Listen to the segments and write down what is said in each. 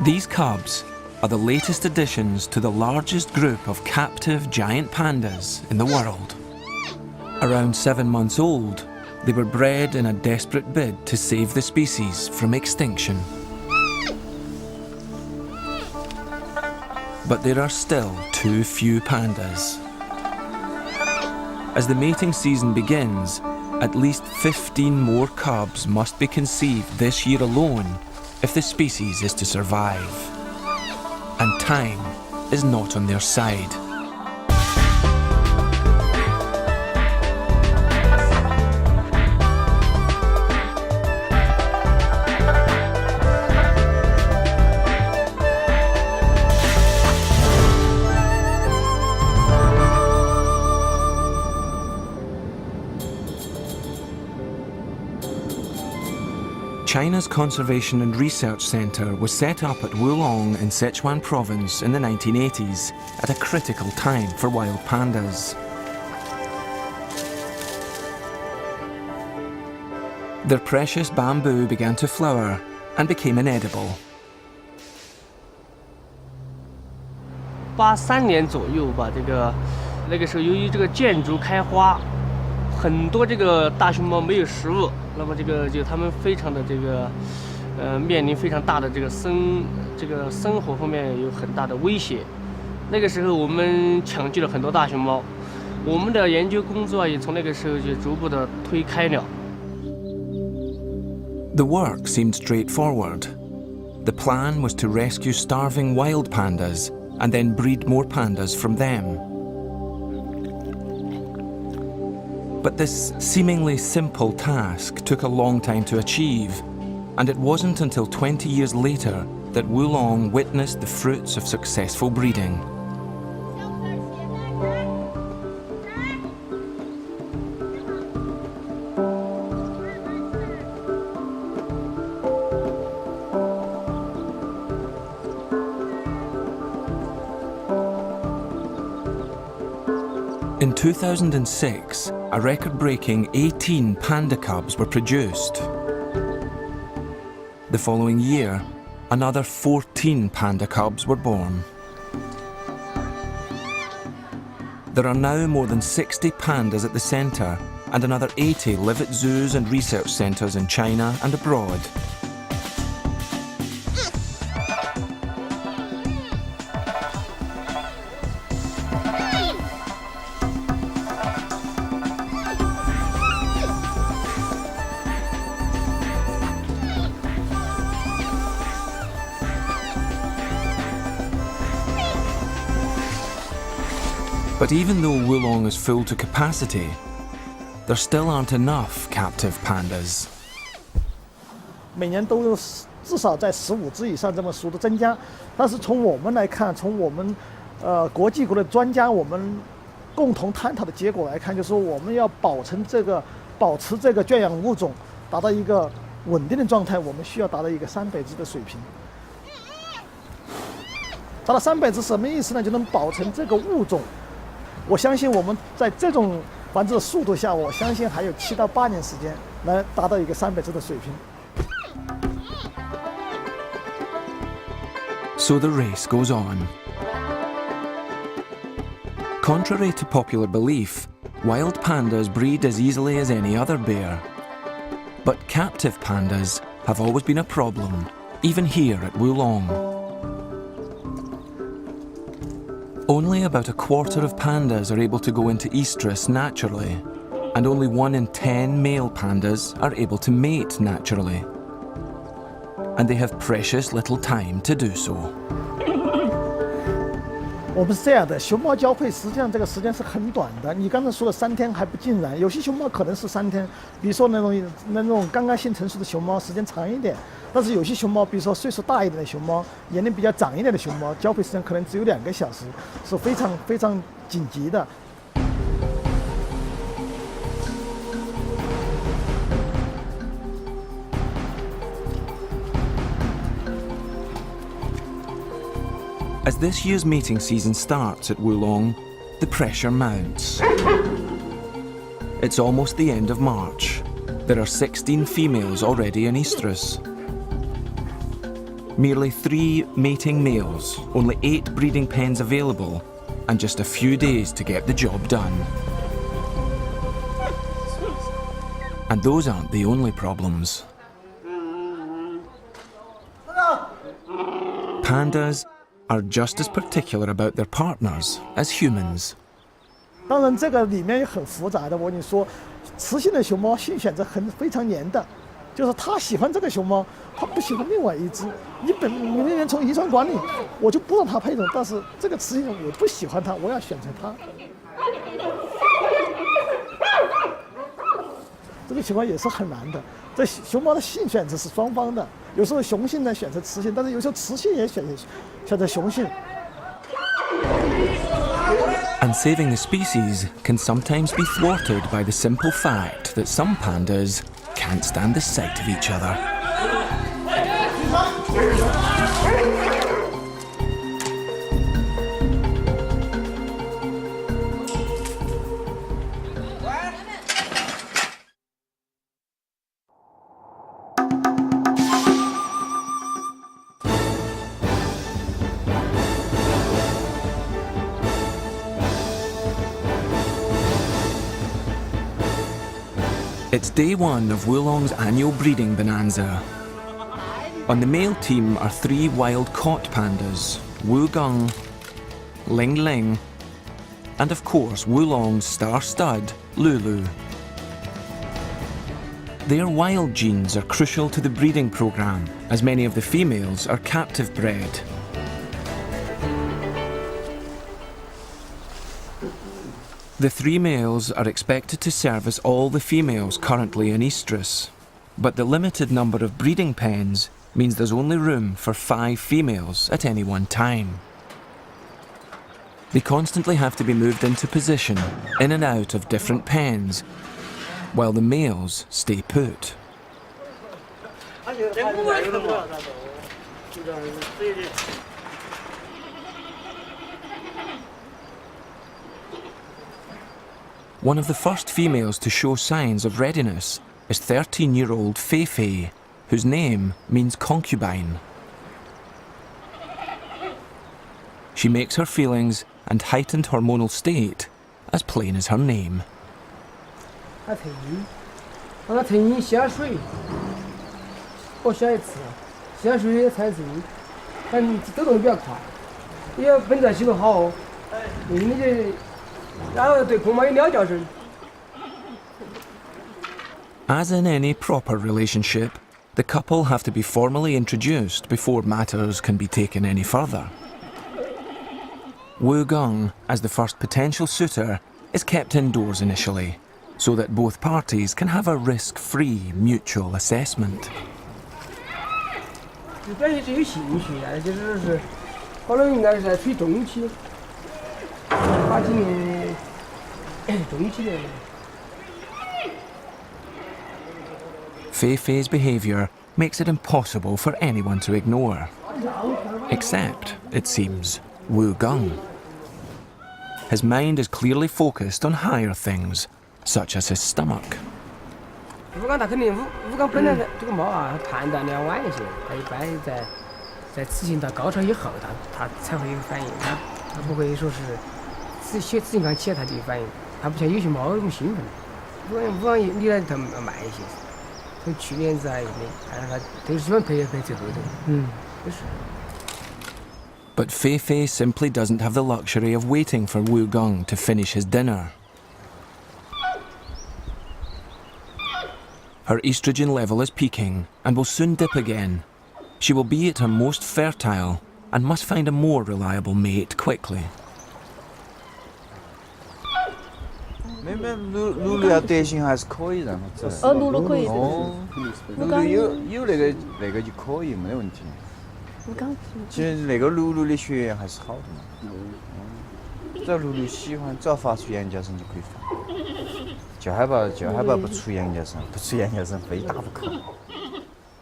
These cubs are the latest additions to the largest group of captive giant pandas in the world. Around 7 months old, they were bred in a desperate bid to save the species from extinction. But there are still too few pandas. As the mating season begins, at least 15 more cubs must be conceived this year alone if the species is to survive. And time is not on their side. China's Conservation and Research Centre was set up at Wulong in Sichuan province in the 1980s at a critical time for wild pandas. Their precious bamboo began to flower and became inedible. 83年左右吧，那个时候由于这个建筑开花，很多这个大熊猫没有食物。 那么就它们非常的面临非常大的这个生活方面有很大的威胁。那个时候我们抢救了很多大熊猫，我们的研究工作也从那个时候就逐步的推开了。The work seemed straightforward. The plan was to rescue starving wild pandas and then breed more pandas from them. But this seemingly simple task took a long time to achieve, and it wasn't until 20 years later that Wulong witnessed the fruits of successful breeding. In 2006, a record-breaking 18 panda cubs were produced. The following year, another 14 panda cubs were born. There are now more than 60 pandas at the centre, and another 80 live at zoos and research centres in China and abroad. But even though Wulong is full to capacity, there still aren't enough captive pandas. 每年都有至少在15只以上这么数的增加，但是从我们来看，从我们国际国的专家我们共同探讨的结果来看，就是说我们要保持这个圈养物种达到一个稳定的状态，我们需要达到一个300只的水平。达到300只什么意思呢？就能保存这个物种。 我相信我们在这种繁殖的速度下，我相信还有7到8年时间来达到一个300只的水平。So the race goes on. Contrary to popular belief, wild pandas breed as easily as any other bear. But captive pandas have always been a problem, even here at Wulong. Only about a quarter of pandas are able to go into estrus naturally, and only 1 in 10 male pandas are able to mate naturally. And they have precious little time to do so. 我们是这样的，熊猫交配实际上这个时间是很短的。你刚才说的3天还不尽然，有些熊猫可能是3天，比如说那种刚刚性成熟的熊猫时间长一点，但是有些熊猫，比如说岁数大一点的熊猫，年龄比较长一点的熊猫，交配时间可能只有2个小时，是非常非常紧急的。 As this year's mating season starts at Wulong, the pressure mounts. It's almost the end of March. There are 16 females already in estrus. Merely 3 mating males, only 8 breeding pens available, and just a few days to get the job done. And those aren't the only problems. Pandas are just as particular about their partners as humans. 当然，这个里面也很复杂的。我跟你说，雌性的熊猫性选择非常黏的，就是它喜欢这个熊猫，它不喜欢另外一只。你明明从遗传管理，我就不让它配种，但是这个雌性我不喜欢它，我要选择它。这个情况也是很难的。这熊猫的性选择是双方的，有时候雄性呢选择雌性，但是有时候雌性也选择雄性。And saving the species can sometimes be thwarted by the simple fact that some pandas can't stand the sight of each other. It's day 1 of Wulong's annual breeding bonanza. On the male team are 3 wild caught pandas, Wugung, Ling Ling, and of course Wulong's star stud, Lulu. Their wild genes are crucial to the breeding program, as many of the females are captive bred. The 3 males are expected to service all the females currently in estrus, but the limited number of breeding pens means there's only room for 5 females at any one time. They constantly have to be moved into position, in and out of different pens, while the males stay put. One of the first females to show signs of readiness is 13-year-old Fei Fei, whose name means concubine. She makes her feelings and heightened hormonal state as plain as her name. 它疼，让它疼下水，我下一次，下水才是，但走动比较快，你要本在系统好哦，你这。 As in any proper relationship, the couple have to be formally introduced before matters can be taken any further. Wugung, as the first potential suitor, is kept indoors initially, so that both parties can have a risk-free mutual assessment. 表现是有兴趣啊，就是可能应该是在吹中期。 Fei Fei's behaviour makes it impossible for anyone to ignore. Except, it seems, Wugung. His mind is clearly focused on higher things, such as his stomach. 吴刚他肯定，吴刚本来这个猫啊，判断的要晚一些，他一般在雌性到高潮以后，他才会有反应，他不会说是。 雌性刚起来它就有反应，它不像有些猫那么兴奋。吴刚你来它慢一些，从去年子还是看它都是喜欢陪最后的。就是。But Fei Fei simply doesn't have the luxury of waiting for Wugung to finish his dinner. Her estrogen level is peaking and will soon dip again. She will be at her most fertile and must find a more reliable mate quickly. 妹妹，露露要德行还是可以让她走。哦，露露可以。哦，露露有那个就可以，没得问题。我刚。其实那个露露的血缘还是好的嘛。只要露露喜欢，只要发出羊叫声就可以放。就害怕不出羊叫声，不出羊叫声非打不可。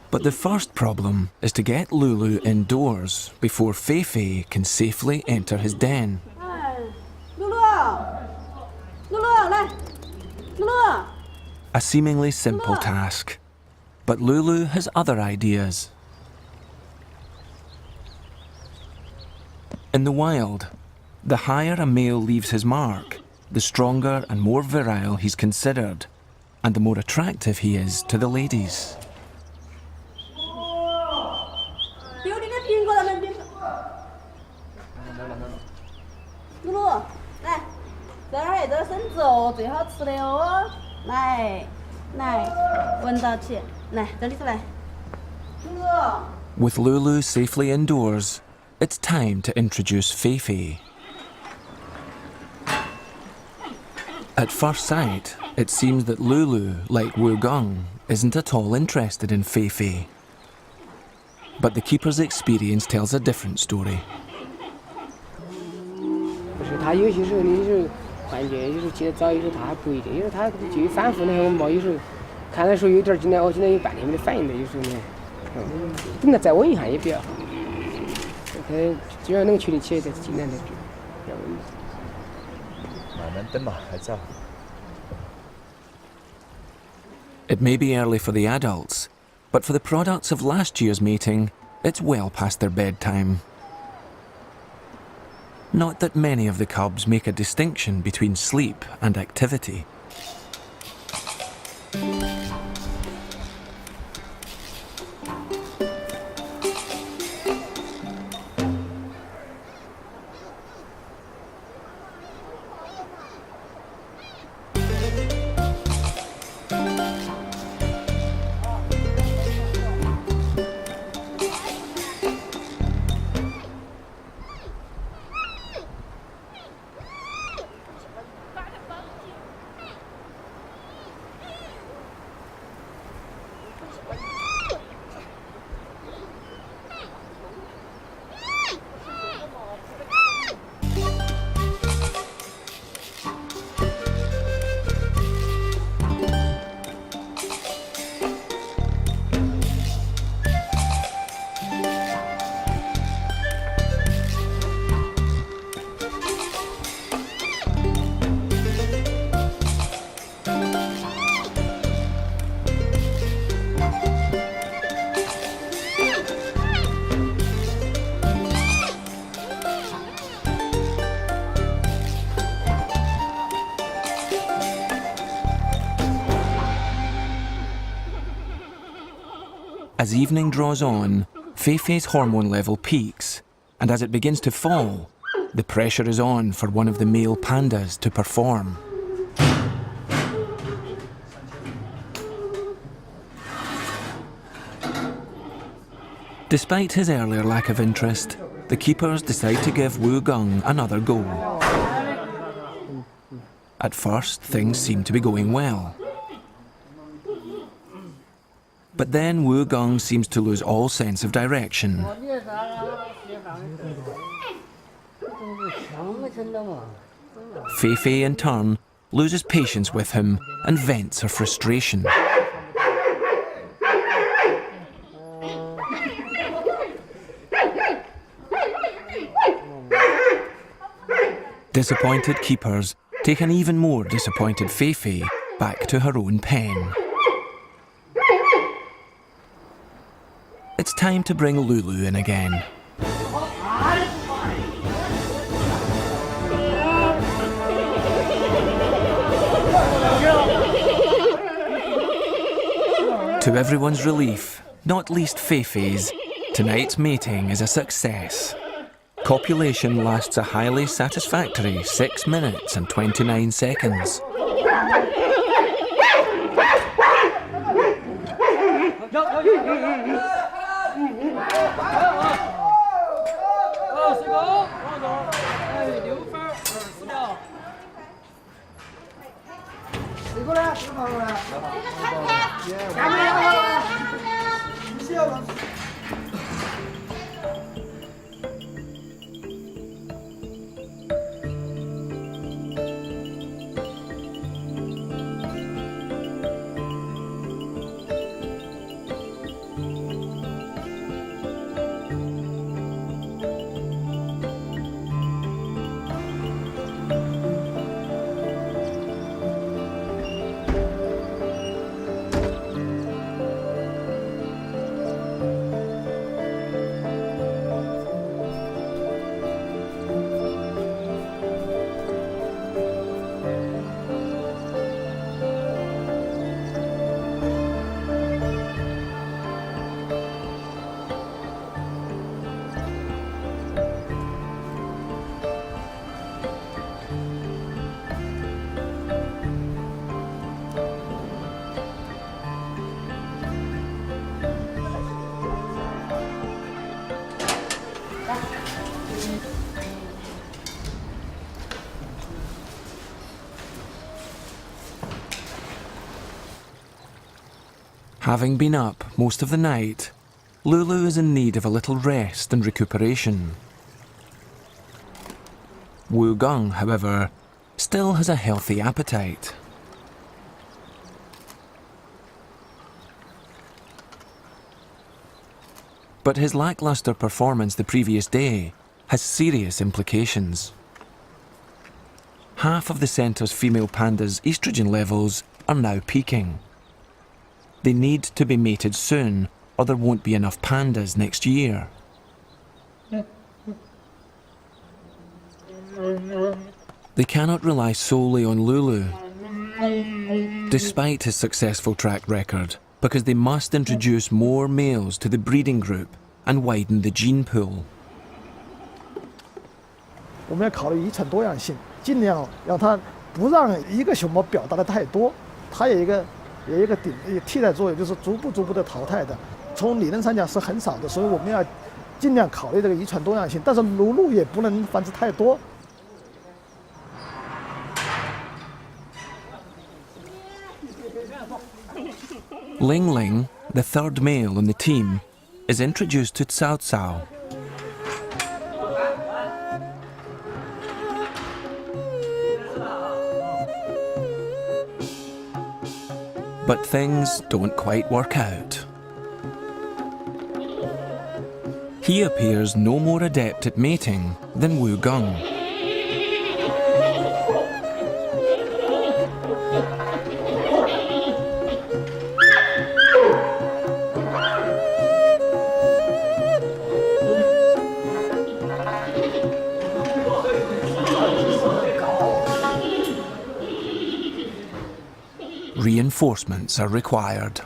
But the first problem is to get Lulu indoors before Fei Fei can safely enter his den. A seemingly simple task, but Lulu has other ideas. In the wild, the higher a male leaves his mark, the stronger and more virile he's considered, and the more attractive he is to the ladies. 丢你的苹果，咱们苹果。露露，来，这儿还有点笋子哦，最好吃的哦。来，来，闻到起，来，这里头来。露露。 With Lulu safely indoors, it's time to introduce Feifei. At first sight, it seems that Lulu, like Wu Gong, isn't at all interested in Feifei. But the keeper's experience tells a different story. 不是，他有些时候你是幻觉，有时候起得早，有时候他还不一定，有时候他就反复的很嘛，有时候看的时候有点今天有半天没得反应的，有时候呢，等他再稳一下也比较好。他只要能确定起来，再尽量的比较稳。慢慢等嘛，还早。 It may be early for the adults, but for the products of last year's mating, it's well past their bedtime. Not that many of the cubs make a distinction between sleep and activity. As evening draws on, Feifei's hormone level peaks, and as it begins to fall, the pressure is on for one of the male pandas to perform. Despite his earlier lack of interest, the keepers decide to give Wu Gong another go. At first, things seem to be going well. But then Wu Gong seems to lose all sense of direction. Feifei, in turn, loses patience with him and vents her frustration. Disappointed keepers take an even more disappointed Feifei back to her own pen. It's time to bring Lulu in again. To everyone's relief, not least Feifei's, tonight's mating is a success. Copulation lasts a highly satisfactory 6 minutes and 29 seconds. Having been up most of the night, Lulu is in need of a little rest and recuperation. Wu Gung, however, still has a healthy appetite. But his lackluster performance the previous day has serious implications. Half of the centre's female pandas' estrogen levels are now peaking. They need to be mated soon, or there won't be enough pandas next year. They cannot rely solely on Lulu, despite his successful track record, because they must introduce more males to the breeding group and widen the gene pool. 我们要考虑遗传多样性，尽量让它不让一个熊猫表达的太多，它有一个替代作用，就是逐步的淘汰的。从理论上讲是很少的，所以我们要尽量考虑这个遗传多样性，但是乳鹿也不能繁殖太多。 Ling Ling, the third male in the team, is introduced to Cao Cao. But things don't quite work out. He appears no more adept at mating than Wu Gung. Reinforcements are required.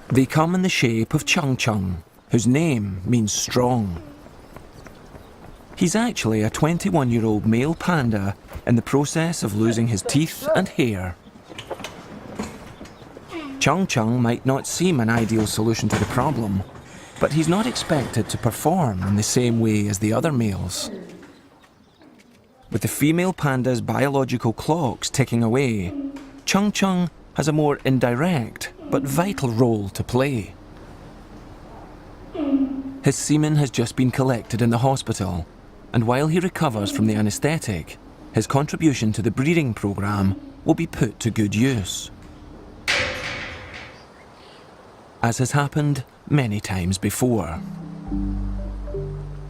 They come in the shape of Chung Chung, whose name means strong. He's actually a 21-year-old male panda in the process of losing his teeth and hair. Chung Chung might not seem an ideal solution to the problem, but he's not expected to perform in the same way as the other males. With the female panda's biological clocks ticking away, Chung Chung has a more indirect but vital role to play. His semen has just been collected in the hospital, and while he recovers from the anaesthetic, his contribution to the breeding programme will be put to good use. As has happened many times before.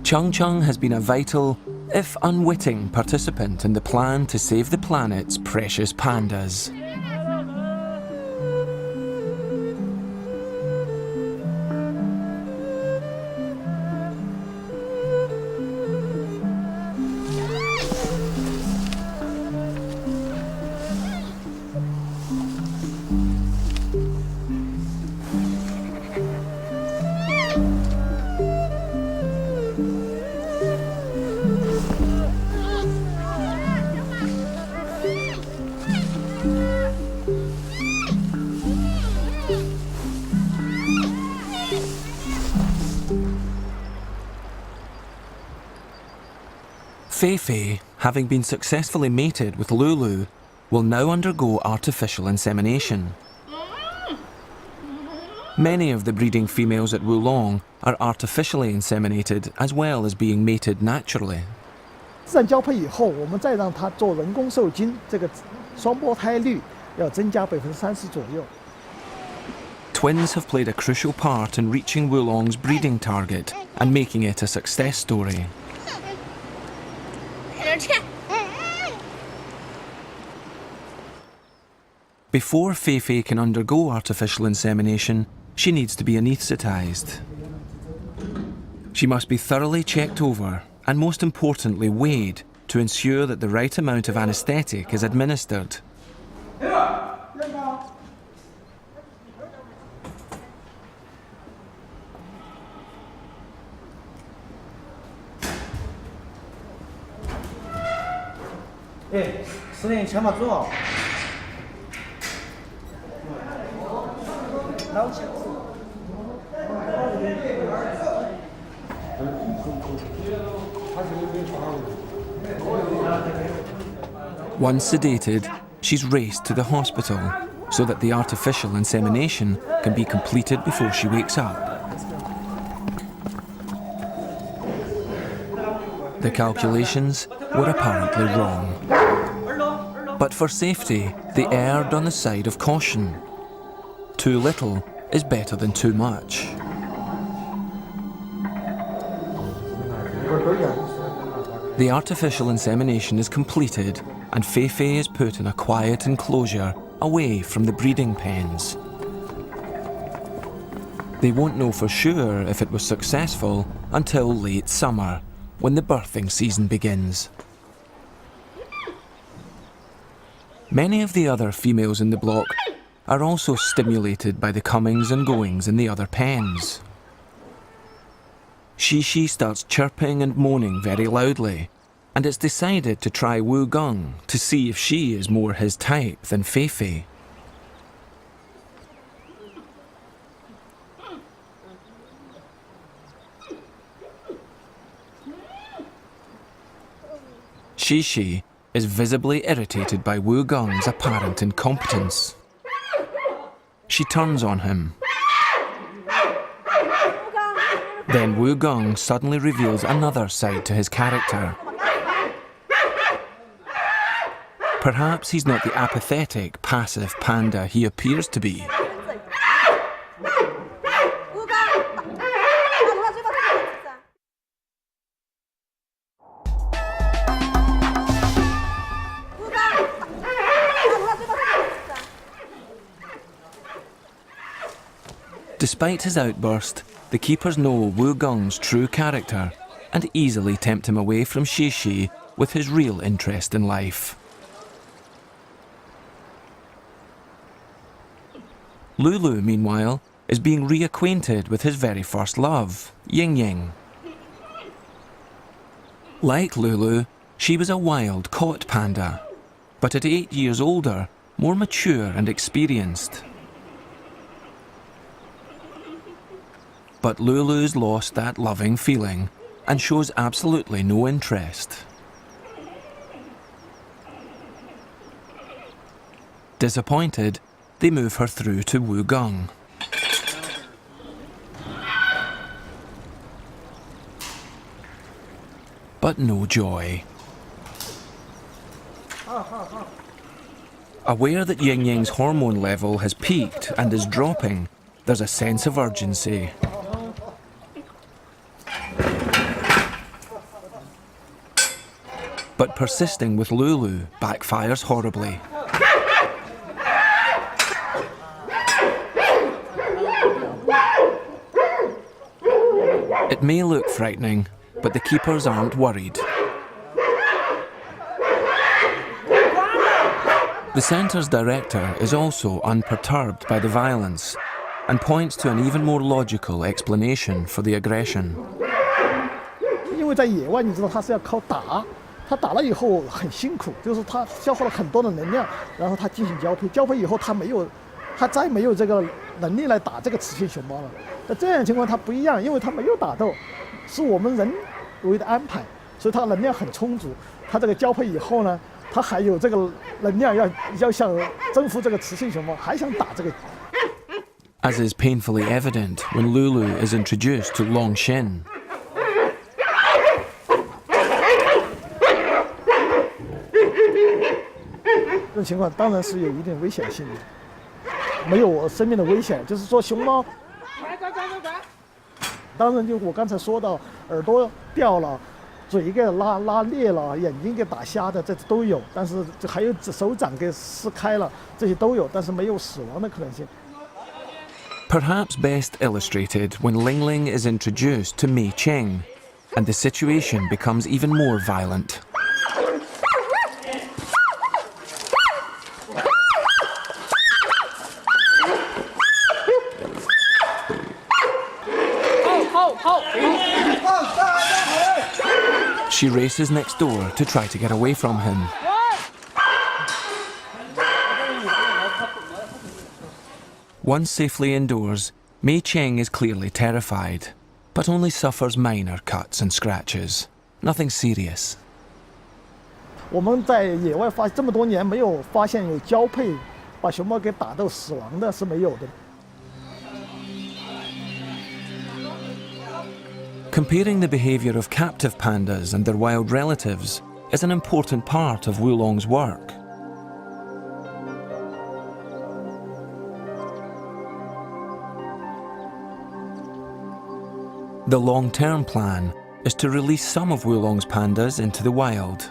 Chung Chung has been a vital, if unwitting, participant in the plan to save the planet's precious pandas. Fei, having been successfully mated with Lulu, will now undergo artificial insemination. Many of the breeding females at Wulong are artificially inseminated as well as being mated naturally. 自然交配以后，我们再让它做人工受精，这个双胞胎率要增加30%左右。 Twins have played a crucial part in reaching Wulong's breeding target and making it a success story. Before Fei can undergo artificial insemination, she needs to be anaesthetised. She must be thoroughly checked over and, most importantly, weighed to ensure that the right amount of anaesthetic is administered. Once sedated, she's raced to the hospital so that the artificial insemination can be completed before she wakes up. The calculations were apparently wrong. But for safety, they erred on the side of caution. Too little is better than too much. The artificial insemination is completed and Feifei is put in a quiet enclosure away from the breeding pens. They won't know for sure if it was successful until late summer, when the birthing season begins. Many of the other females in the block are also stimulated by the comings and goings in the other pens. Shishi starts chirping and moaning very loudly, and it's decided to try Wu Gong to see if she is more his type than Feifei. Shishi is visibly irritated by Wu Gong's apparent incompetence. She turns on him. Then Wu Gong suddenly reveals another side to his character. Perhaps he's not the apathetic, passive panda he appears to be. Despite his outburst, the keepers know Wu Gong's true character and easily tempt him away from Shishi with his real interest in life. Lulu, meanwhile, is being reacquainted with his very first love, Ying Ying. Like Lulu, she was a wild caught panda, but at 8 years older, more mature and experienced. But Lulu's lost that loving feeling and shows absolutely no interest. Disappointed, they move her through to Wu Gong. But no joy. Aware that Ying Ying's hormone level has peaked and is dropping, there's a sense of urgency. But persisting with Lulu backfires horribly. It may look frightening, but the keepers aren't worried. The centre's director is also unperturbed by the violence and points to an even more logical explanation for the aggression. 因为在野外，你知道它是要靠打，它打了以后很辛苦，就是它消耗了很多的能量，然后它进行交配，交配以后它再没有这个能力来打这个雌性熊猫了。那这样情况它不一样，因为它没有打斗，是我们人为的安排，所以它能量很充足。它这个交配以后呢，它还有这个能量要想征服这个雌性熊猫，还想打这个。As is painfully evident when Lulu is introduced to Long Shin. 这种情况当然是有一定危险性的，没有生命的危险，就是说熊猫，当然就我刚才说到，耳朵掉了，嘴给拉裂了，眼睛给打瞎的，这都有，但是还有手掌给撕开了，这些都有，但是没有死亡的可能性。 Perhaps best illustrated when Ling Ling is introduced to Mei Cheng, and the situation becomes even more violent. She races next door to try to get away from him. Once safely indoors, Mei Cheng is clearly terrified. but only suffers minor cuts and scratches. Nothing serious. 我们在野外这么多年没有发现有交配把熊猫给打到死亡的是没有的。 Comparing the behaviour of captive pandas and their wild relatives is an important part of Wulong's work. The long-term plan is to release some of Wulong's pandas into the wild.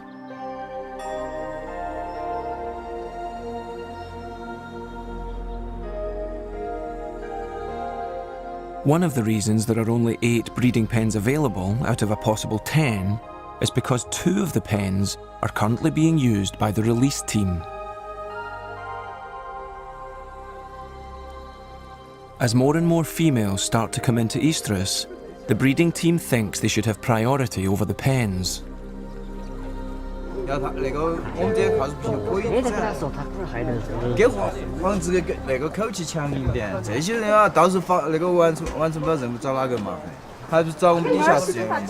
One of the reasons there are only 8 breeding pens available out of a possible 10 is because 2 of the pens are currently being used by the release team. As more and more females start to come into estrus, the breeding team thinks they should have priority over the pens. 要他那个我们这靠是比较可以给防止那个口气强硬点。这些人啊，到时候那个完成不了任务找哪个麻烦？还不是找我们底下实验嘛？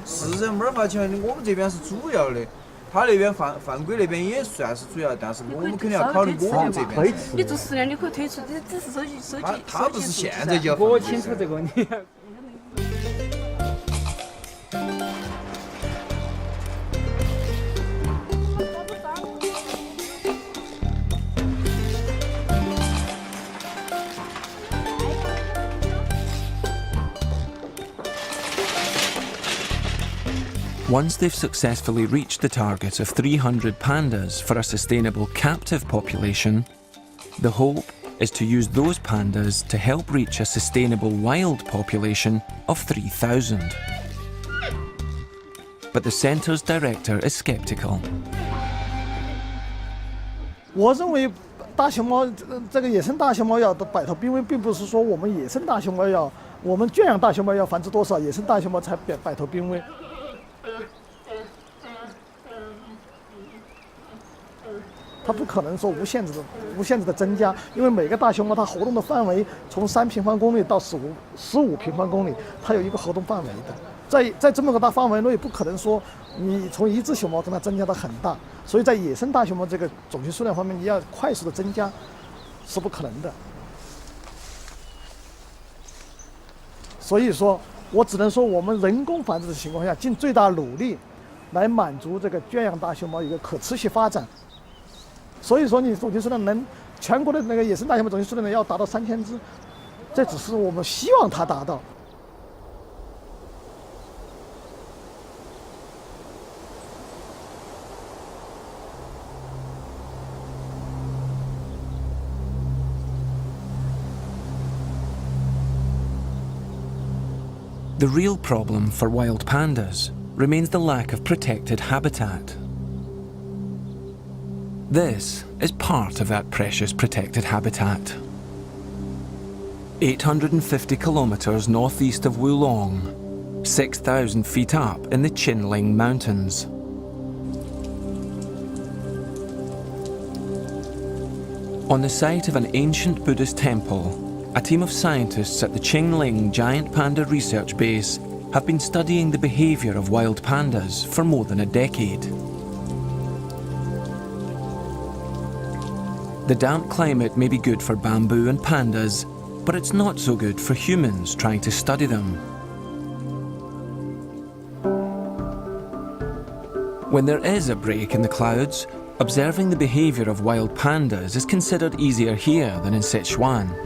是人没法强，我们这边是主要的。他那边犯规那边也算是主要，但是我们肯定要考虑我们这边。你做实验你可以退出，只是收集。他不是现在就要。我清楚这个问题。 Once they've successfully reached the target of 300 pandas for a sustainable captive population, the hope is to use those pandas to help reach a sustainable wild population of 3,000. But the centre's director is sceptical. 我认为大熊猫这个野生大熊猫要摆脱濒危，并不是说我们野生大熊猫我们圈养大熊猫要繁殖多少，野生大熊猫才摆脱濒危。 它不可能说无限制的增加，因为每个大熊猫它活动的范围从3平方公里到15平方公里，它有一个活动范围的。在这么个大范围内，不可能说你从一只熊猫跟它增加到很大，所以在野生大熊猫这个种群数量方面，你要快速的增加是不可能的。所以说，我只能说我们人工繁殖的情况下，尽最大努力来满足这个圈养大熊猫一个可持续发展。 所以说，你种群数量能全国的那个野生大熊猫种群数量要达到3000只，这只是我们希望它达到。The real problem for wild pandas remains the lack of protected habitat. This is part of that precious protected habitat. 850 kilometres northeast of Wulong, 6,000 feet up in the Chinling Mountains. On the site of an ancient Buddhist temple, a team of scientists at the Chinling Giant Panda Research Base have been studying the behaviour of wild pandas for more than a decade. The damp climate may be good for bamboo and pandas, but it's not so good for humans trying to study them. When there is a break in the clouds, observing the behaviour of wild pandas is considered easier here than in Sichuan. "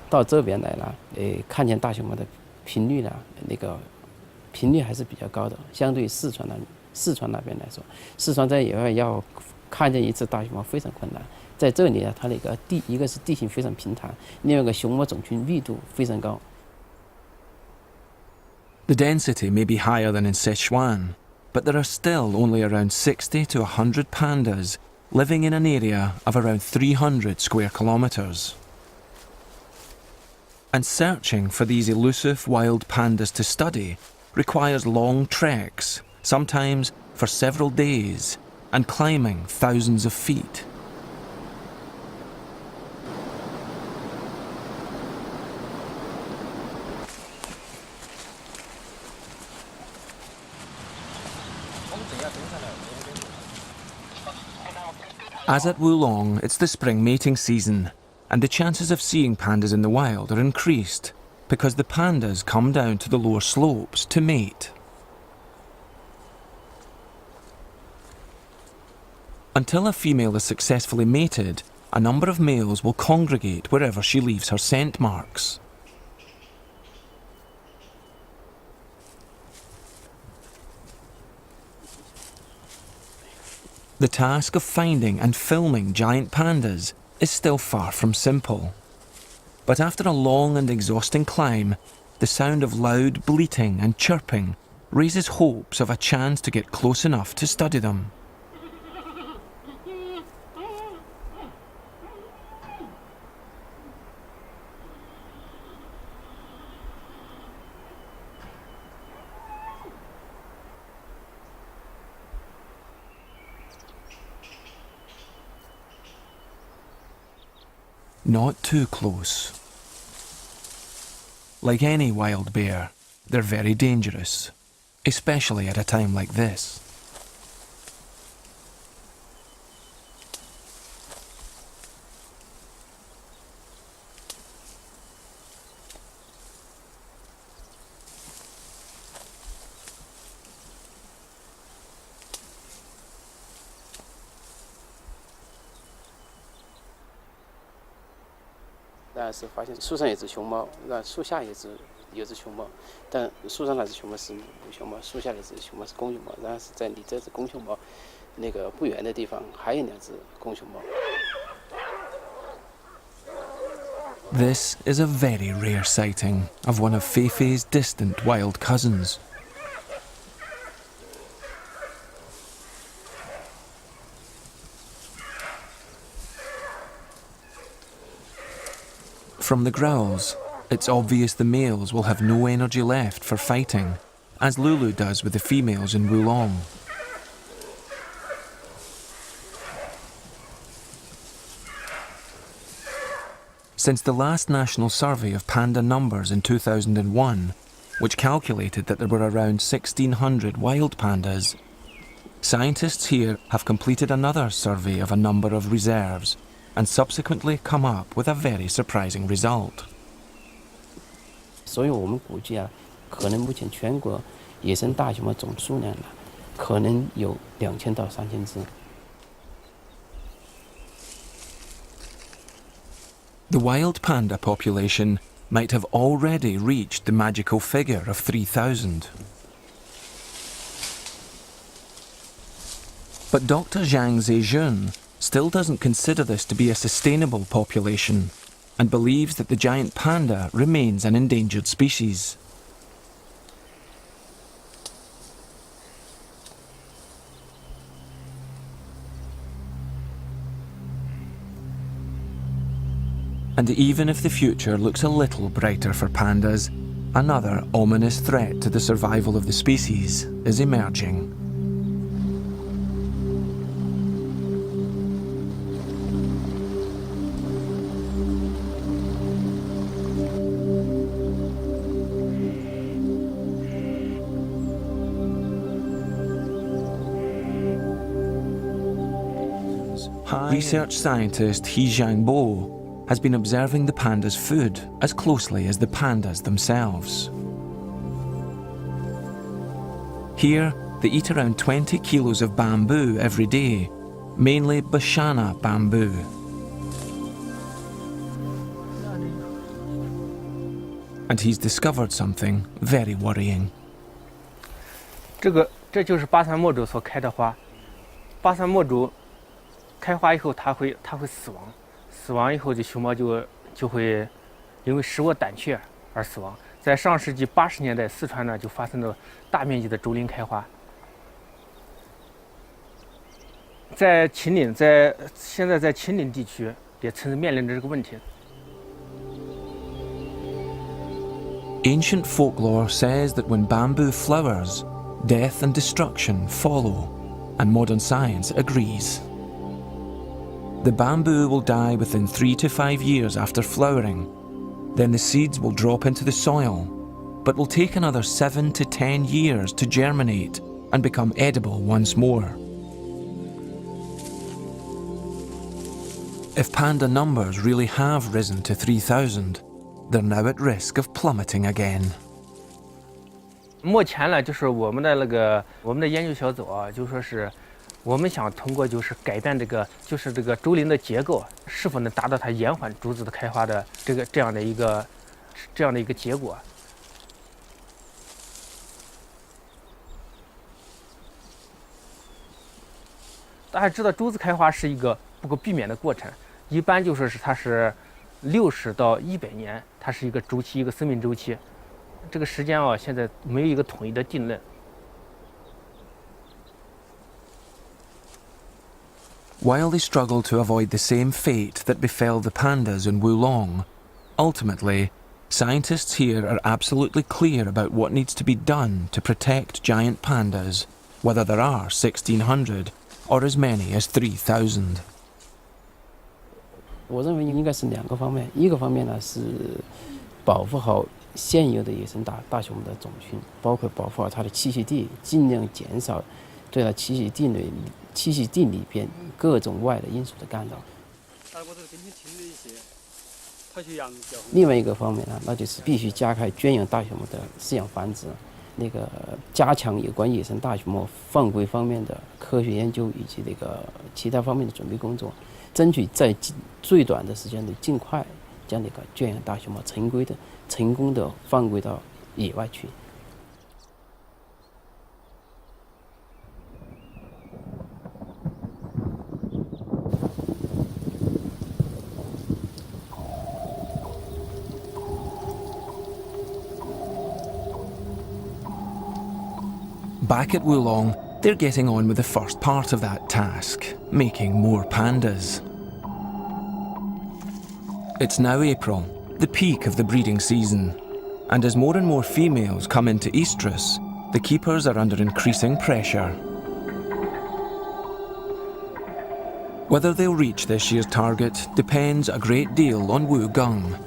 到这边来了，看见大熊猫的频率呢，那个频率还是比较高的，相对于四川那边来说，四川在野外要看见一只大熊猫非常困难。在这里呢，它那个一个是地形非常平坦，另外一个熊猫种群密度非常高。The density may be higher than in Sichuan, but there are still only around 60 to 100 pandas living in an area of around 300 square kilometres. And searching for these elusive wild pandas to study requires long treks, sometimes for several days, and climbing thousands of feet. As at Wulong, it's the spring mating season, and the chances of seeing pandas in the wild are increased because the pandas come down to the lower slopes to mate. Until a female is successfully mated, a number of males will congregate wherever she leaves her scent marks. The task of finding and filming giant pandas is still far from simple. But after a long and exhausting climb, the sound of loud bleating and chirping raises hopes of a chance to get close enough to study them. Not too close. Like any wild bear, they're very dangerous, especially at a time like this.但是发现树上有只熊猫，那树下有只熊猫，但树上那只熊猫是母熊猫，树下那只熊猫是公熊猫，然后是在离这只公熊猫那个不远的地方还有2只公熊猫。This is a very rare sighting of one of Feifei's distant wild cousins. From the growls, it's obvious the males will have no energy left for fighting, as Lulu does with the females in Wulong. Since the last national survey of panda numbers in 2001, which calculated that there were around 1,600 wild pandas, scientists here have completed another survey of a number of reserves and subsequently come up with a very surprising result. 所以我们估计啊，可能目前全国野生大熊猫总数量呢，可能有2000到3000只。The wild panda population might have already reached the magical figure of 3,000. But Dr. Zhang Zejun still doesn't consider this to be a sustainable population and believes that the giant panda remains an endangered species. And even if the future looks a little brighter for pandas, another ominous threat to the survival of the species is emerging. Research scientist He Jiangbo has been observing the pandas' food as closely as the pandas themselves. Here, they eat around 20 kilos of bamboo every day, mainly Bashana bamboo. And he's discovered something very worrying. 这就是巴山墨竹所开的花，巴山墨竹开花以后，它会死亡，死亡以后这熊猫就会因为食物胆怯而死亡。在上世纪80年代，四川呢就发生了大面积的竹林开花。在秦岭，现在在秦岭地区也面临着这个问题。Ancient folklore says that when bamboo flowers, death and destruction follow, and modern science agrees. The bamboo will die within 3 to 5 years after flowering. Then the seeds will drop into the soil, but will take another 7 to 10 years to germinate and become edible once more. If panda numbers really have risen to 3,000, they're now at risk of plummeting again. 目前呢，就是我们的研究小组啊，就说是我们想通过就是改变这个竹林的结构，是否能达到它延缓竹子的开花的这样的一个结果。大家知道竹子开花是一个不可避免的过程，一般就说是它是60到100年，它是一个周期，一个生命周期。这个时间啊，现在没有一个统一的定论。 While they struggle to avoid the same fate that befell the pandas in Wulong, ultimately, scientists here are absolutely clear about what needs to be done to protect giant pandas, whether there are 1,600 or as many as 3,000. 我认为应该是2个方面，一个方面呢是保护好现有的野生大熊的种群，包括保护好它的栖息地，尽量减少对它栖息地里边各种外的因素的干扰。另外一个方面呢，那就是必须加快圈养大熊猫的饲养繁殖，加强有关野生大熊猫放归方面的科学研究以及其他方面的准备工作，争取在最短的时间内尽快将圈养大熊猫成功的放归到野外去。 Back at Wulong, they're getting on with the first part of that task, making more pandas. It's now April, the peak of the breeding season, and as more and more females come into estrus, the keepers are under increasing pressure. Whether they'll reach this year's target depends a great deal on Wu Gung,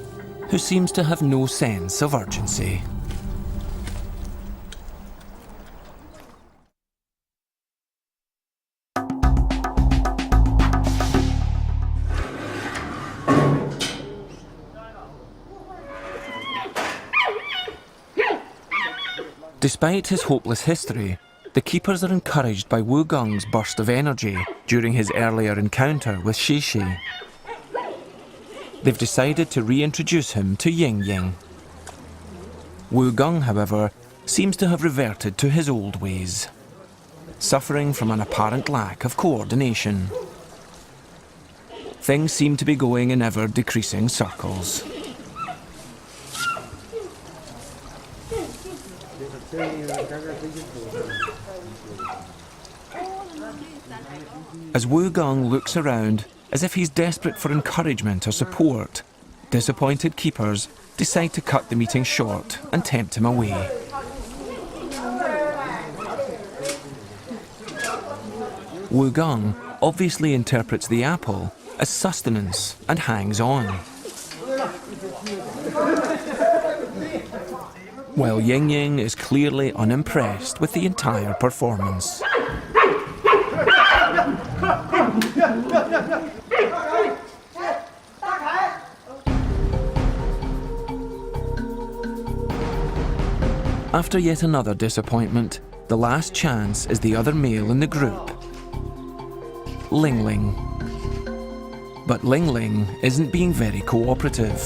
who seems to have no sense of urgency. Despite his hopeless history, the keepers are encouraged by Wu Gung's burst of energy during his earlier encounter with Shishi. They've decided to reintroduce him to Ying Ying. Wu Gung, however, seems to have reverted to his old ways, suffering from an apparent lack of coordination. Things seem to be going in ever-decreasing circles. As Wu Gung looks around as if he's desperate for encouragement or support, disappointed keepers decide to cut the meeting short and tempt him away. Wu Gung obviously interprets the apple as sustenance and hangs on, while Ying Ying is clearly unimpressed with the entire performance. After yet another disappointment, the last chance is the other male in the group, Ling Ling. But Ling Ling isn't being very cooperative.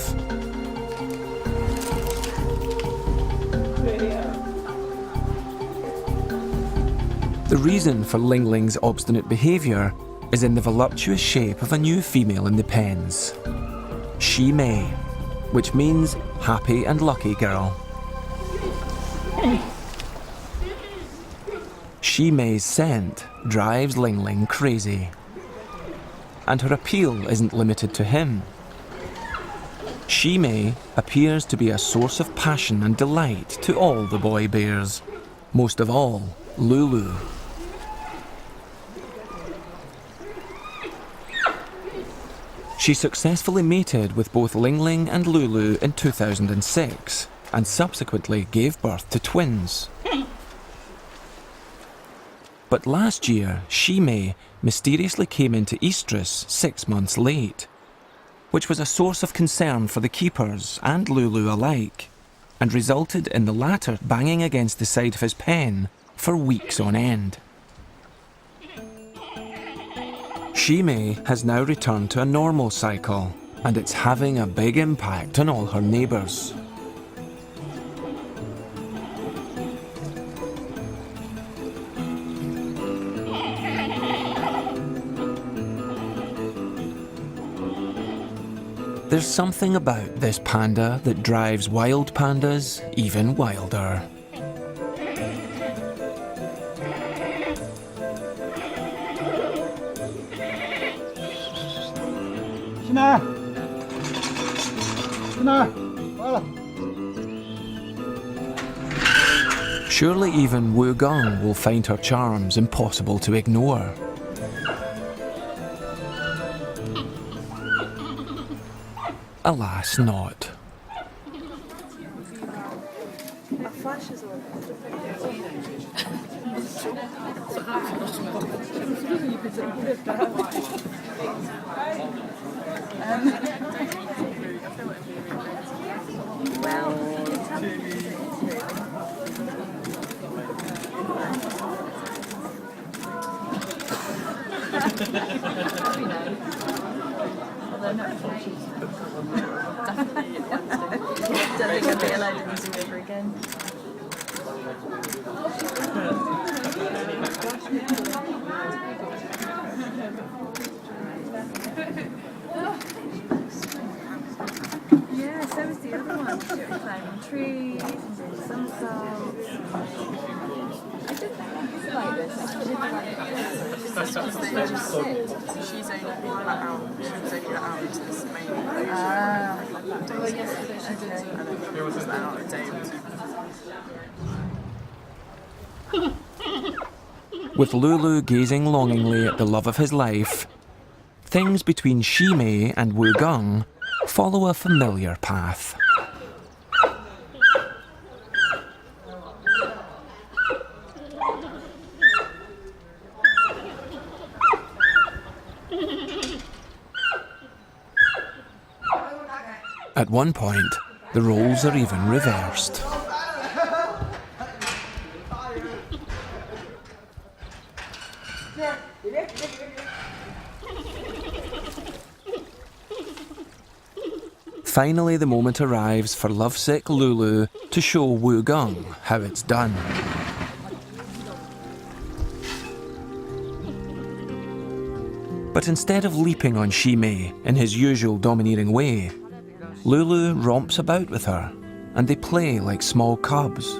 The reason for Ling Ling's obstinate behaviour is in the voluptuous shape of a new female in the pens, Shi Mei, which means happy and lucky girl. Shi Mei's scent drives Ling Ling crazy, and her appeal isn't limited to him. Shimei appears to be a source of passion and delight to all the boy bears, most of all Lulu. She successfully mated with both Ling Ling and Lulu in 2006 and subsequently gave birth to twins. But last year, Shimei mysteriously came into Estrus 6 months late, which was a source of concern for the keepers and Lulu alike, and resulted in the latter banging against the side of his pen for weeks on end. Shimei has now returned to a normal cycle, and it's having a big impact on all her neighbours. There's something about this panda that drives wild pandas even wilder. Surely even Wu Gong will find her charms impossible to ignore. Alas, not. Yeah, so was the other one. Climbing trees and doing somersaults. I did like this. I did like this. She's only let out. She was only let out into this main road. Well, yesterday she did. And then it was let out a day or two. With Lulu gazing longingly at the love of his life, things between Shimei and Wu Gong follow a familiar path. At one point, the roles are even reversed. Finally, the moment arrives for lovesick Lulu to show Wu Gong how it's done. But instead of leaping on Shimei in his usual domineering way, Lulu romps about with her, and they play like small cubs.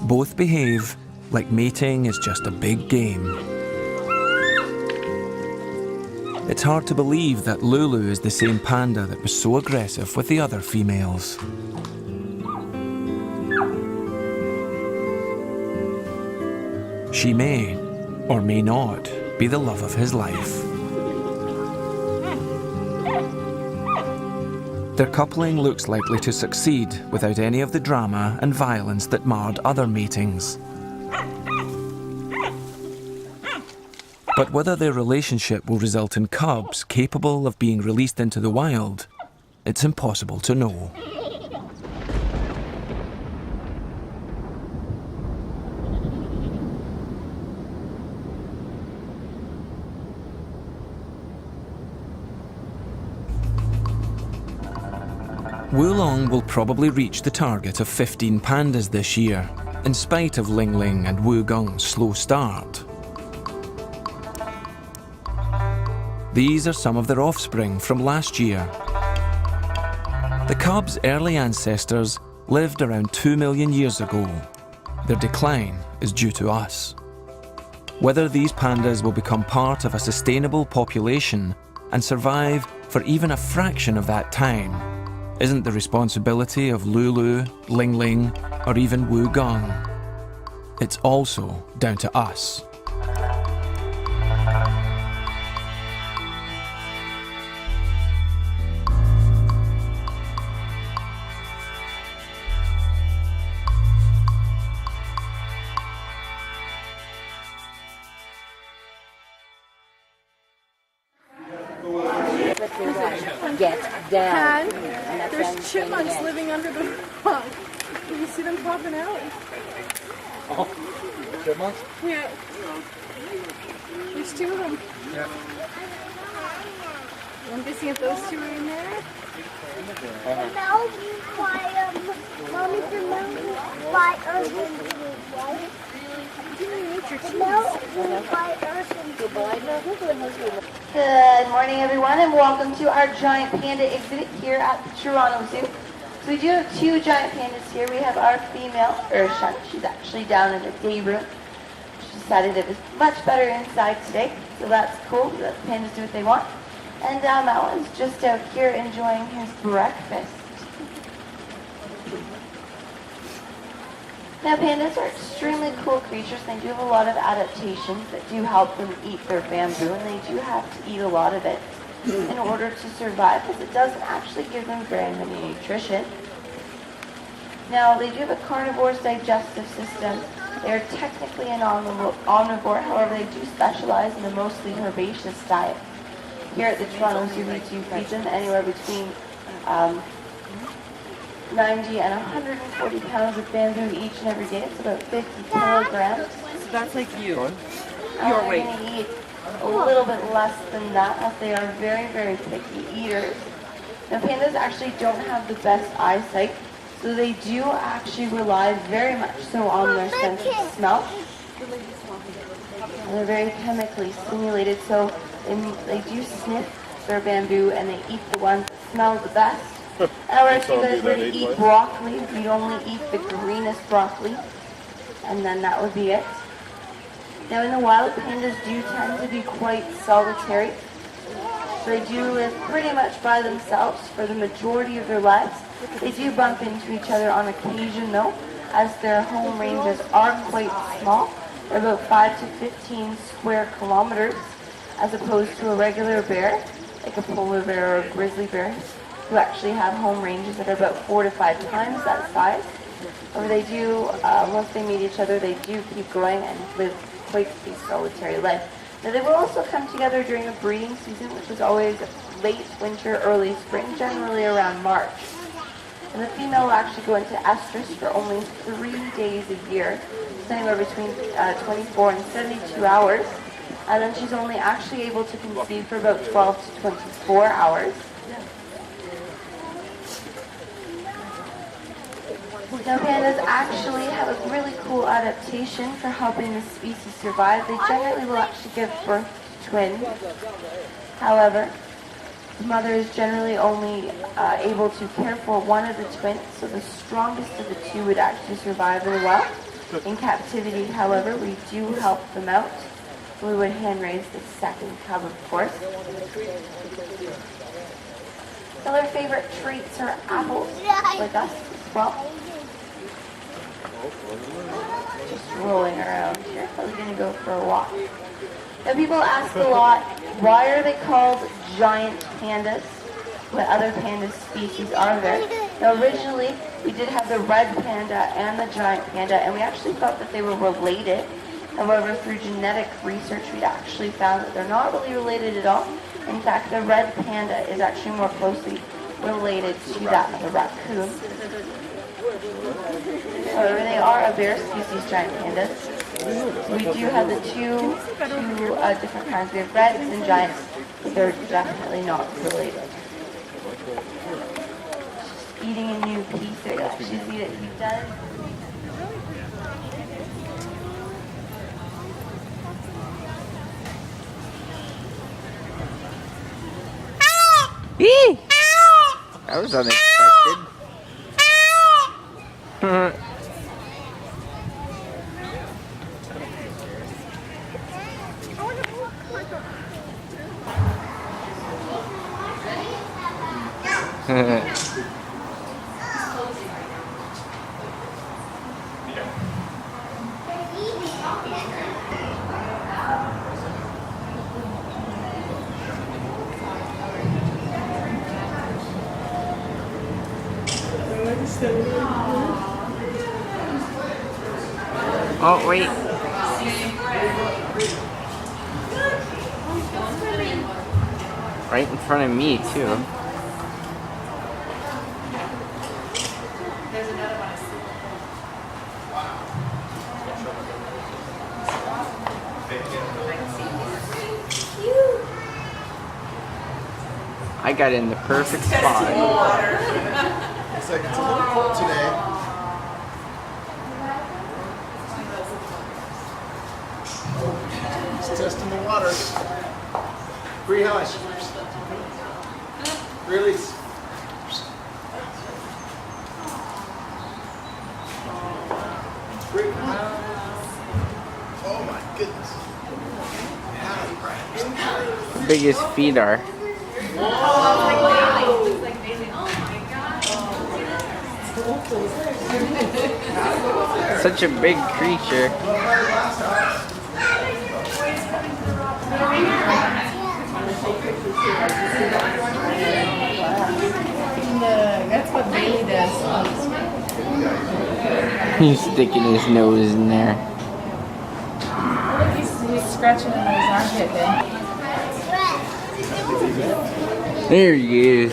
Both behave like mating is just a big game. It's hard to believe that Lulu is the same panda that was so aggressive with the other females. She may, or may not, be the love of his life. Their coupling looks likely to succeed without any of the drama and violence that marred other matings. But whether their relationship will result in cubs capable of being released into the wild, it's impossible to know. Wulong will probably reach the target of 15 pandas this year, in spite of Ling Ling and Wu Gong's slow start. These are some of their offspring from last year. The cubs' early ancestors lived around 2 million years ago. Their decline is due to us. Whether these pandas will become part of a sustainable population and survive for even a fraction of that time isn't the responsibility of Lulu, Ling Ling, or even Wu Gong. It's also down to us. Get down. And there's chipmunks living under the rock. Can you see them popping out? Oh, chipmunks? Yeah. There's two of them. Yeah. I'm guessing if those two are in there. Good morning, everyone, and welcome to our giant panda exhibit here at the Toronto Zoo. So we do have two giant pandas here. We have our female, Urshan. She's actually down in the day room. She decided it was much better inside today, so that's cool. The pandas do what they want. And Mao's just out here enjoying his breakfast. Now, pandas are extremely cool creatures. They do have a lot of adaptations that do help them eat their bamboo, and they do have to eat a lot of it in order to survive, because it doesn't actually give them very many nutrition. Now, they do have a carnivorous digestive system. They're technically an omnivore, however, they do specialize in a mostly herbaceous diet. Here at the Toronto Zoo, we do feed them anywhere between 90 and 140 pounds of bamboo each and every day. It's about 50 kilograms. So that's like you. Your They're weight. going to eat a little bit less than that, as they are very, very picky eaters. Now, pandas actually don't have the best eyesight, so they do actually rely very much so on their sense of smell. And they're very chemically stimulated, so they do sniff their bamboo and they eat the ones that smell the best. However, if you guys were to eat broccoli, you'd only eat the greenest broccoli, and then that would be it. Now, in the wild, pandas do tend to be quite solitary. They do live pretty much by themselves for the majority of their lives. They do bump into each other on occasion, though, as their home ranges are quite small. They're about 5 to 15 square kilometers, as opposed to a regular bear, like a polar bear or a grizzly bear, who actually have home ranges that are about 4 to 5 times that size. However, they do, once they meet each other, they do keep going and live quite a solitary life. Now, they will also come together during the breeding season, which is always late winter, early spring, generally around March. And the female will actually go into estrus for only 3 days a year, anywhere between 24 and 72 hours. And then she's only actually able to conceive for about 12 to 24 hours. Now, pandas actually have a really cool adaptation for helping the species survive. They generally will actually give birth to twins. However, the mother is generally only able to care for one of the twins, so the strongest of the two would actually survive in the wild. In captivity, however, we do help them out. We would hand raise the second cub, of course. So their favorite treats are apples, like us as well. Just rolling around here. I was going to go for a walk. Now, people ask a lot, why are they called giant pandas? What other panda species are there? Now, originally, we did have the red panda and the giant panda, and we actually thought that they were related. However, through genetic research, we actually found that they're not really related at all. In fact, the red panda is actually more closely related to that of the raccoon. However, they are a bear species giant pandas. So we do have the two different kinds. We have reds and giants, but they're definitely not related. Just eating a new piece there. You'll actually see that he does. That was unexpected. Oh, wait. Right in front of me, too. I got in the perfect spot. It's like it's a little cold today. Just testing the water. Free hush. Release. Free. Oh my goodness. Big his feet are. Such a big creature. That's what Bailey does. He's sticking his nose in there. Look, he's scratching under his armpit then. There he is.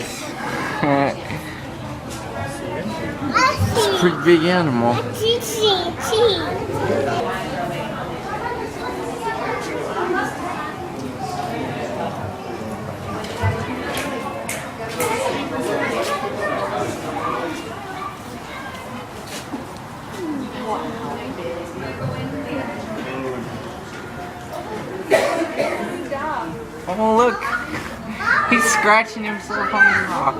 It's a pretty big animal. Oh look! He's scratching himself on the rock.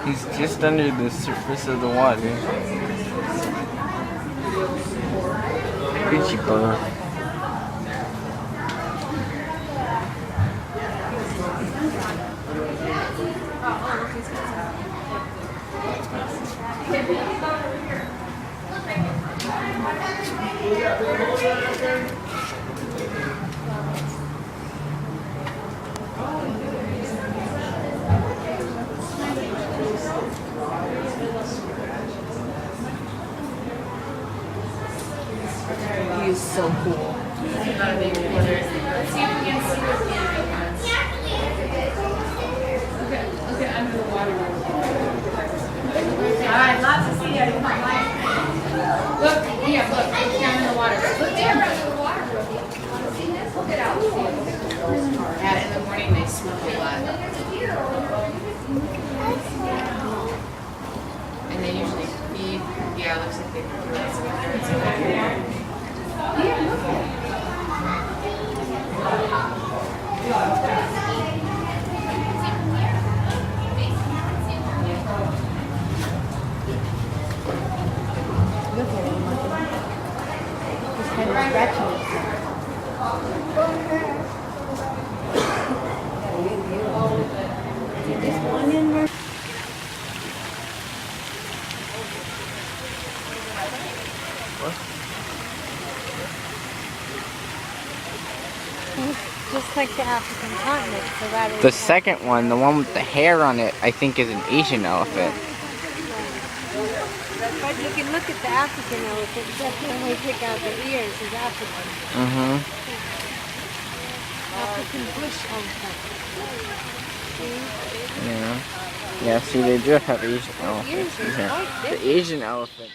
He's just under the surface of the water. Pretty cool. He is so cool. Okay, under the water. Alright, lots to see. Look, yeah, look, it's down in the water. Look down in the water. Look it out. Yeah, in the morning they swim a lot. And they usually feed, yeah, it looks like they feed. Just like the African continent, so that is... The second one, the one with the hair on it, I think is an Asian elephant. But you can look at the African elephant, except when we pick out the ears, is African. Mm-hmm. African bush elephant. Yeah. Yeah, see, they do have Asian elephants in here. The Asian elephant.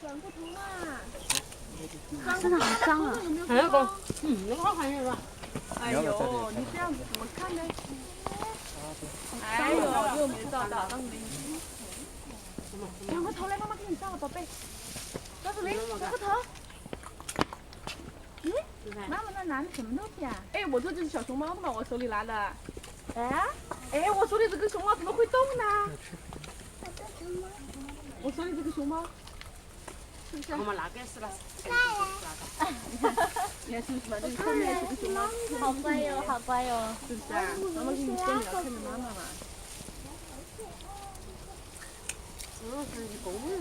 转过头嘛。身上好脏啊！还有个，那个好看是吧？哎呦，你这样子怎么看呢？哎呦，又没照到，转过头来，妈妈给你照了，宝贝。张子琳，转过头。咦，妈妈那拿的什么东西啊？哎，我这就是小熊猫的嘛，我手里拿的。哎，我手里这个熊猫怎么会动呢？我手里这个熊猫，是不是？我们那个是了。你看是不是嘛？这个后面这个熊猫，好乖哟，好乖哟，是不是啊？妈妈给你牵着，看着妈妈嘛。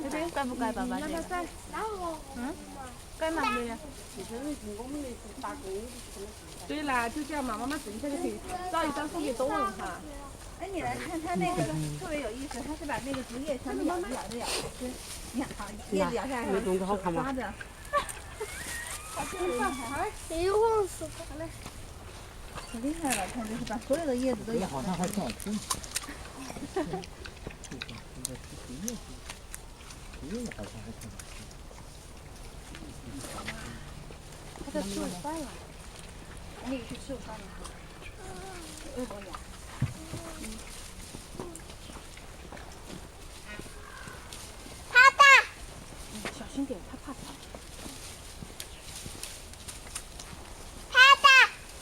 这边乖不乖，宝宝？这个。乖吗？这个。对啦，就这样嘛，妈妈等一下就可以照一张送给东文哈。哎，你来看它那个特别有意思，它是把那个竹叶全部咬着吃。你看，好，叶子咬下来，那种好看吗？抓着。好别忘死了。好嘞。可厉害了，它就是把所有的叶子都咬。好像还挺好吃。他在吃午饭了。那你去吃午饭了哈？喂我呀。小心点，它怕草。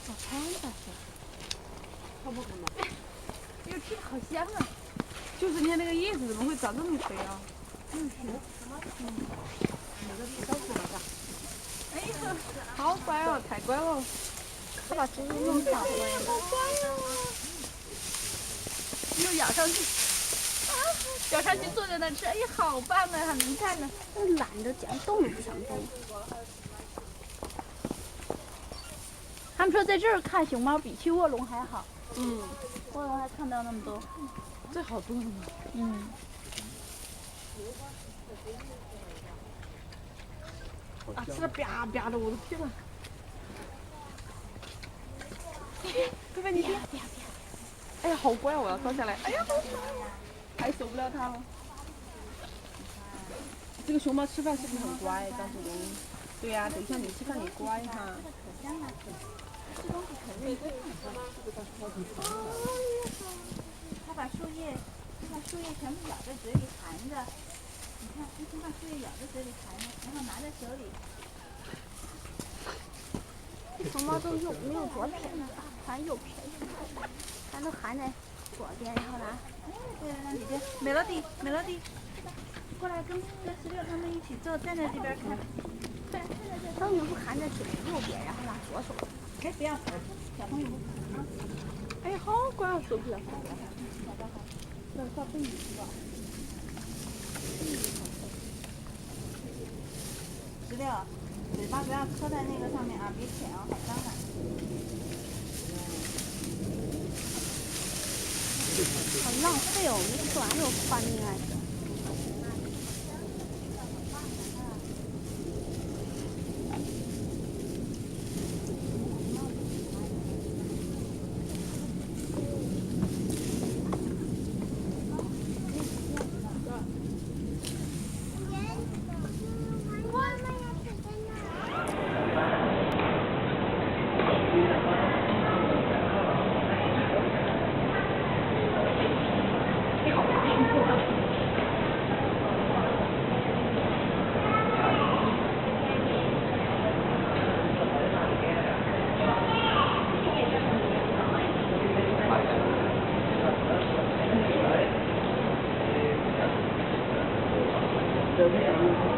哦，Panda是。看不看嘛？哎呦，天，好香啊！就是你看那个叶子怎么会长这么肥啊？哎呀，好乖哦，太乖了。他把猪肉弄倒了。好乖哦。又咬上去。咬上去坐在那吃，哎呀，好棒啊，好能看呢。懒得讲，动也不想动。他们说在这儿看熊猫比去卧龙还好。卧龙还看到那么多。这好多呢。啊，吃的啪啪的，我的天呐！贝贝，你听。哎呀，好乖，我要抓下来。哎呀，好乖呀！还受不了它了。这个熊猫吃饭是不是很乖？张子琳。对呀，等一下你吃饭也乖哈。它把树叶全部咬在嘴里含着。你看，它把树叶咬在嘴里含着，然后拿在手里。熊猫都没有左撇子，含右撇子，它都含在左边，然后拿。对，让姐姐美乐蒂，过来跟16他们一起坐，站在这边看。苍蝇不含在嘴右边，然后拿左手。哎，不要，小朋友不看啊。哎呀，好乖啊，受不了。那放背影是吧？16，嘴巴不要磕在那个上面啊，别舔啊，好脏啊。好浪费哦，没吃完又换另外一个。Thank you.